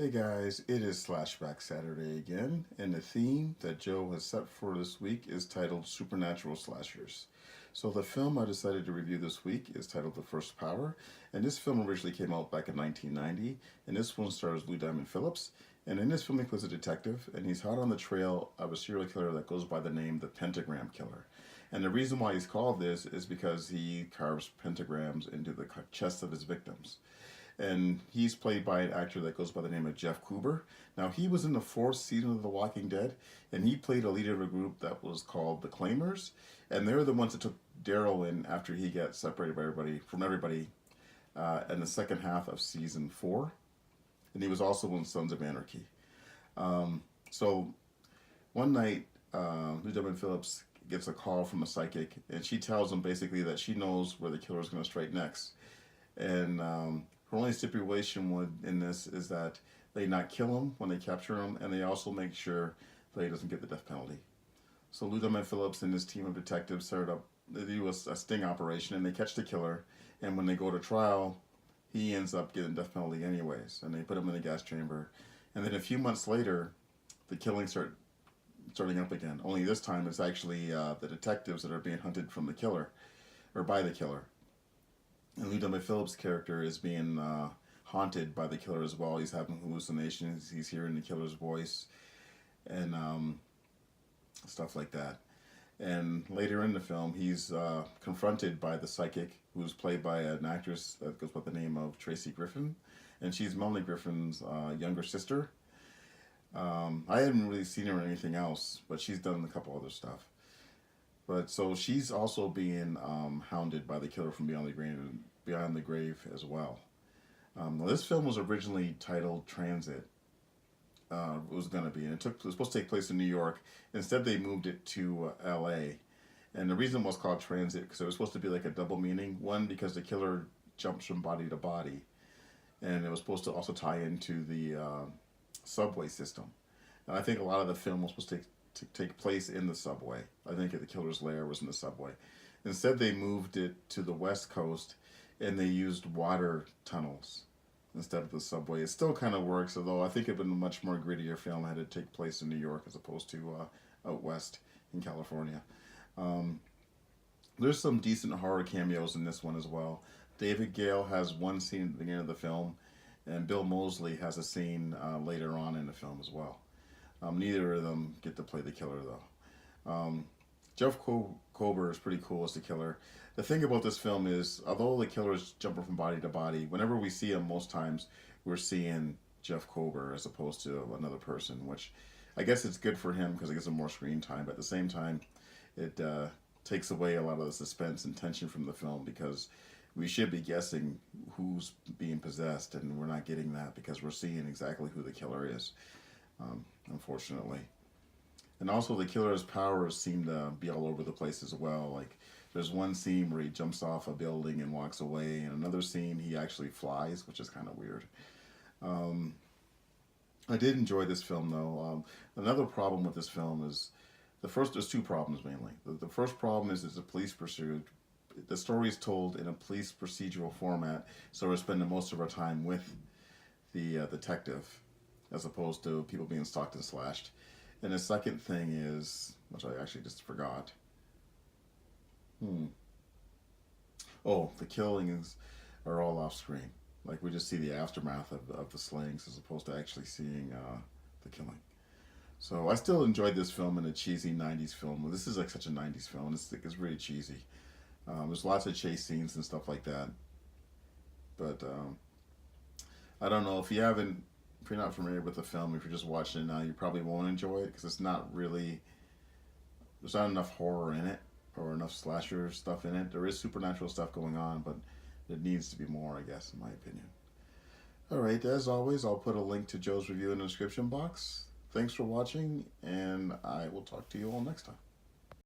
Hey guys, it is Slashback Saturday again, and the theme that Joe has set for this week is titled Supernatural Slashers. So the film I decided to review this week is titled The First Power, and this film originally came out back in 1990, and this one stars Lou Diamond Phillips, and in this film he plays a detective, and he's hot on the trail of a serial killer that goes by the name the Pentagram Killer. And the reason why he's called this is because he carves pentagrams into the chests of his victims. And he's played by an actor that goes by the name of Jeff Cooper. Now, he was in the fourth season of The Walking Dead, and he played a leader of a group that was called the Claimers, and they're the ones that took Daryl in after he got separated by everybody in the second half of season 4, and he was also in Sons of Anarchy. So one night, Lou Diamond Phillips gets a call from a psychic, and she tells him basically that she knows where the killer is going to strike next. And her only stipulation in this is that they not kill him when they capture him, and they also make sure that he doesn't get the death penalty. So Lou Diamond Phillips and his team of detectives they do a sting operation, and they catch the killer, and when they go to trial, he ends up getting death penalty anyways, and they put him in the gas chamber. And then a few months later, the killings starting up again. Only this time it's actually the detectives that are being hunted from the killer, or by the killer. And Lou Diamond Phillips' character is being haunted by the killer as well. He's having hallucinations. He's hearing the killer's voice and stuff like that. And later in the film, he's confronted by the psychic, who's played by an actress that goes by the name of Tracy Griffin. And she's Melanie Griffin's younger sister. I haven't really seen her in anything else, but she's done a couple other stuff. But so she's also being hounded by the killer from beyond the grave as well. This film was originally titled Transit. It was going to be, and it was supposed to take place in New York. Instead, they moved it to L.A. And the reason it was called Transit because it was supposed to be like a double meaning. One, because the killer jumps from body to body, and it was supposed to also tie into the subway system. And I think a lot of the film was supposed to take place in the subway. I think the killer's lair was in the subway. Instead, they moved it to the West Coast, and they used water tunnels instead of the subway. It still kind of works, although I think it would have been a much more grittier film had it take place in New York as opposed to out west in California. There's some decent horror cameos in this one as well. David Gale has one scene at the beginning of the film, and Bill Moseley has a scene later on in the film as well. Neither of them get to play the killer, though. Jeff Cooper is pretty cool as the killer. The thing about this film is, although the killer is jumping from body to body, whenever we see him, most times we're seeing Jeff Cooper as opposed to another person, which I guess it's good for him because it gives him more screen time, but at the same time, it takes away a lot of the suspense and tension from the film because we should be guessing who's being possessed, and we're not getting that because we're seeing exactly who the killer is. Unfortunately. And also the killer's powers seem to be all over the place as well. Like there's one scene where he jumps off a building and walks away, and another scene he actually flies, which is kind of weird. I did enjoy this film though. Another problem with this film is there's two problems mainly. The first problem is it's a police pursuit. The story is told in a police procedural format, so we're spending most of our time with the detective as opposed to people being stalked and slashed. And the second thing is, which I actually just forgot. Oh, the killings are all off screen. Like we just see the aftermath of the slayings as opposed to actually seeing the killing. So I still enjoyed this film in a cheesy 90s film. This is like such a 90s film. It's really cheesy. There's lots of chase scenes and stuff like that. But I don't know, if you're not familiar with the film, if you're just watching it now, you probably won't enjoy it because there's not enough horror in it or enough slasher stuff in it. There is supernatural stuff going on, but it needs to be more, I guess, in my opinion. Alright, as always, I'll put a link to Joe's review in the description box. Thanks for watching, and I will talk to you all next time.